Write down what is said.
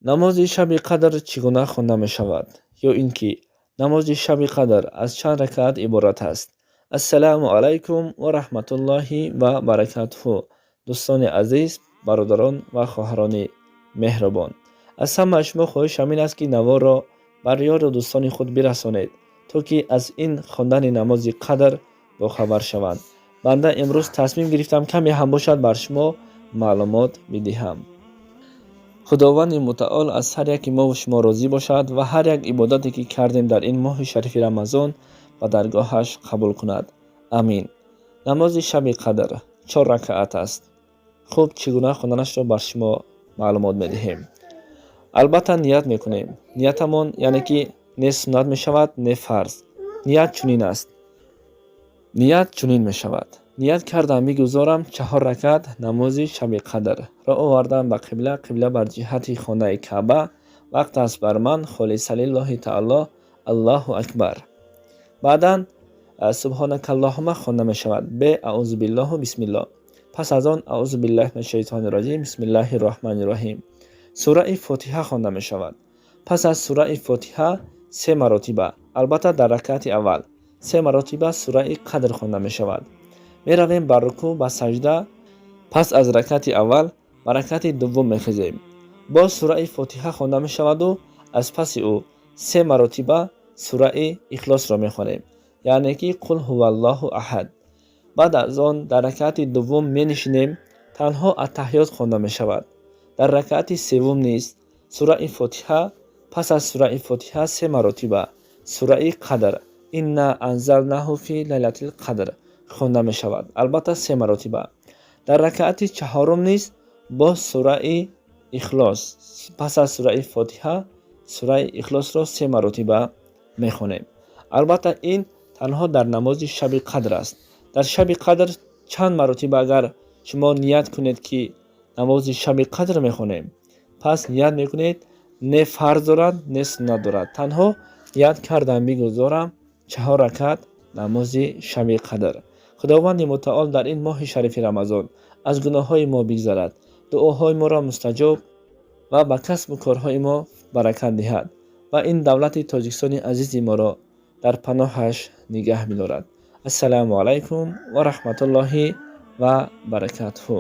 намози шаби қадр чӣ гуна хонда мешавад? ё ин ки намози шаби қадр аз чанд ракаат иборат аст? ассалому алайкум ва раҳматуллоҳи ва баракатуҳу. дӯстони азиз, бародарон ва хоҳарони меҳрубон, аз ҳамаи шумо хоҳиш ҳамин аст ки наворо бар ёру дӯстони худ бирасонед, то ки аз ин хондани намози қадр бохабар шаванд. банда имрӯз тасмим гирифтам каме ҳам бошад бар шумо маълумот бидиҳам. худованди мутаол аз ҳар яки мо шумо розӣ бошад ва ҳар як ибодате ки кардем дар ин моҳи шарифи рамазон ба даргоҳаш қабул кунад. амин. намози шаби қадр 4 ракаат аст. хуб, чӣ гуна хонданашро бар шумо маълумот медиҳем. албатта ният мекунем. ниятамон яъне ки не суннат мешавад, не фарз. ният чунин аст. ният чунин мешавад: ният кардам мегузорам 4 ракаат намози шаби қадр ро овардам ба қибла, қибла бар ҷиҳати хонаи Каъба, вақт аст бар ман холиса лиллоҳи таъало, Аллоҳу акбар. баъдан субҳонакаллоҳума хонда мешавад бе аъузу биллоҳу бисмиллоҳ. пас аз он аъузу биллаҳи минаш шайтонир роҷим, бисмиллаҳир роҳманир роҳим. сураи фотиҳа хонда мешавад. пас аз сураи фотиҳа 3 маротиба, албатта дар ракаати аввал 3 маротиба сураи қадр хонда мешавад. меравем ба рукӯъ, ба саҷда. пас аз ракаати аввал ба ракаати дуввум мехезем. боз сураи фотиҳа хонда мешаваду аз паси ӯ 3 маротиба сураи ихлосро мехонем, яъне ки қул ҳуваллоҳу аҳад. баъд аз он дар ракаати дуввум менишинем, танҳо аттаҳиёт хонда мешавад. дар ракаати севум низ сураи фотиҳа, пас аз сураи фотиҳа 3 маротиба сураи қадр, инна анзалнаҳу фи лайлатил қадр хонда мешавад, албатта 3 маротиба. дар ракаати чаҳорум низ бо сураи ихлос, пас аз сураи фотиҳа сураи ихлосро 3 маротиба мехонем. албатта ин танҳо дар намози шаби қадр аст. дар шаби қадр чанд маротиба агар шумо ният кунед ки намози шаби қадр мехонем, пас ният мекунед, не фарз дорад, не суннат дорад. танҳо ният кардам мегузорам 4 ракаат намози шаби қадр. худованди мутаол дар ин моҳи шарифи рамазон аз гуноҳҳои мо бигзарад, дуоҳои моро мустаҷоб ва ба касбу корҳои мо баракат диҳад ва ин давлати тоҷикистони азизи моро дар паноҳаш нигаҳ медорад. ассалому алайкум ва раҳматуллоҳи ва баракатуҳу.